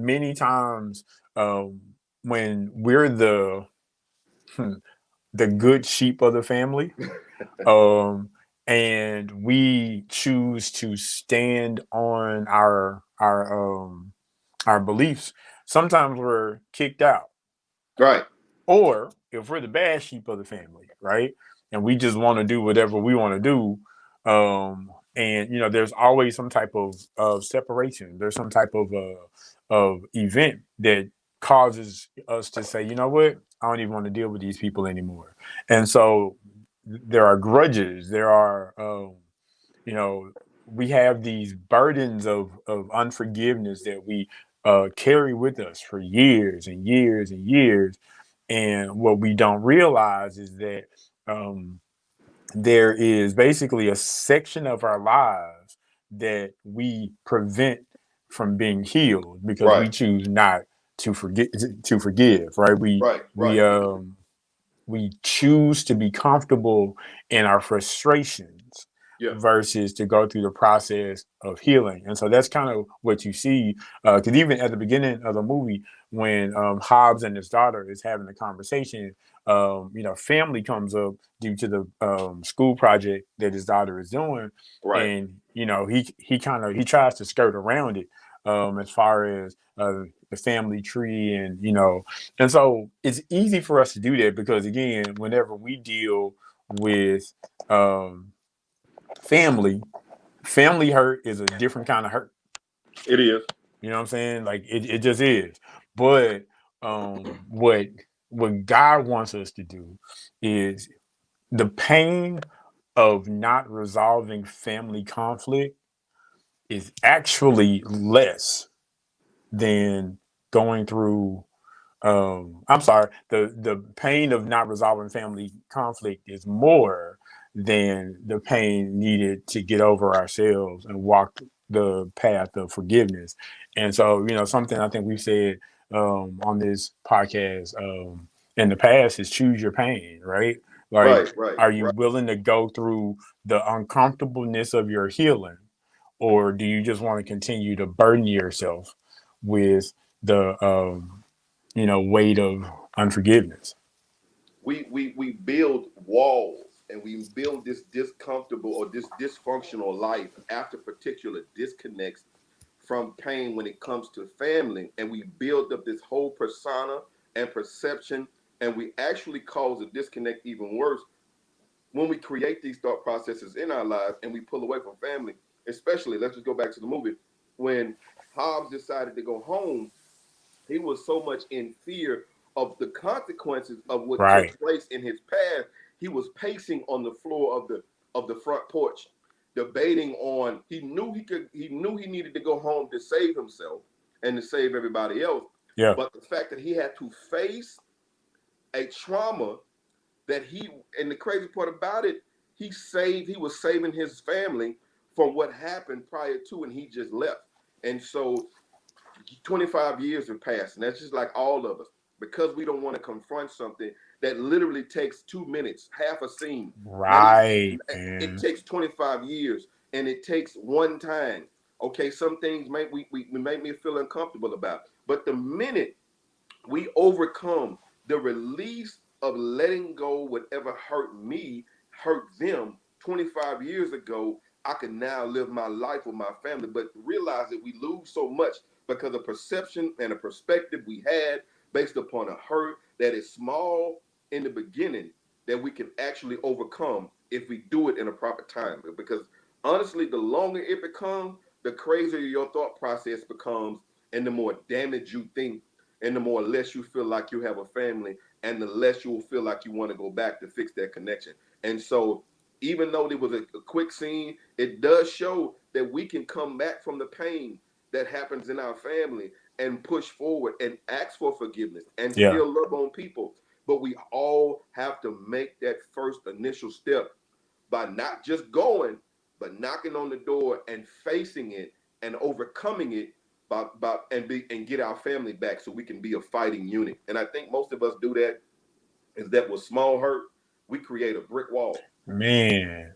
many times um, when we're the good sheep of the family, um, and we choose to stand on our beliefs, sometimes we're kicked out. Right. Or if we're the bad sheep of the family, right, and we just want to do whatever we want to do, and there's always some type of separation. There's some type of event that causes us to say, you know what, I don't even want to deal with these people anymore. And so there are grudges. There are, you know, we have these burdens of unforgiveness that we carry with us for years and years and years. And what we don't realize is that um, there is basically a section of our lives that we prevent from being healed because we Right. choose not to forgive, right? we Right. we Right. um we choose to be comfortable in our frustrations Yeah. versus to go through the process of healing. And so that's kind of what you see. Because even at the beginning of the movie, when Hobbs and his daughter is having a conversation, family comes up due to the school project that his daughter is doing, Right. and he tries to skirt around it as far as the family tree, and so it's easy for us to do that because again, whenever we deal with um, family, family hurt is a different kind of hurt. It is. You know what I'm saying? Like it just is. But what God wants us to do is the pain of not resolving family conflict is actually less than going through I'm sorry, the pain of not resolving family conflict is more than the pain needed to get over ourselves and walk the path of forgiveness. And so, something I think we've said on this podcast in the past is choose your pain, right? Like, Right. Right. are you Right. willing to go through the uncomfortableness of your healing, or do you just want to continue to burden yourself with the weight of unforgiveness? We build walls and we build this discomfortable or this dysfunctional life after particular disconnects from pain when it comes to family, and we build up this whole persona and perception, and we actually cause a disconnect even worse when we create these thought processes in our lives and we pull away from family. Especially, let's just go back to the movie when Hobbs decided to go home. He was so much in fear of the consequences of what Right. took place in his past. He was pacing on the floor of the front porch, debating on. He knew he needed to go home to save himself and to save everybody else. Yeah. But the fact that he had to face a trauma that he and the crazy part about it, he was saving his family from what happened prior to, and he just left. And so 25 years have passed, and that's just like all of us, because we don't want to confront something that literally takes 2 minutes, half a scene. Not even Right, it man. takes 25 years, and it takes one time. Okay, some things we make me feel uncomfortable about, but the minute we overcome the release of letting go whatever hurt me, hurt them 25 years ago, I can now live my life with my family. But realize that we lose so much because of perception and a perspective we had based upon a hurt that is small in the beginning that we can actually overcome if we do it in a proper time. Because honestly, the longer it becomes, the crazier your thought process becomes, and the more damage you think, and the more less you feel like you have a family, and the less you will feel like you want to go back to fix that connection. And so, even though there was a quick scene, it does show that we can come back from the pain that happens in our family and push forward and ask for forgiveness and Yeah. still love on people. But we all have to make that first initial step by not just going, but knocking on the door and facing it and overcoming it and get our family back so we can be a fighting unit. And I think most of us do that. Is that with small hurt, we create a brick wall. Man.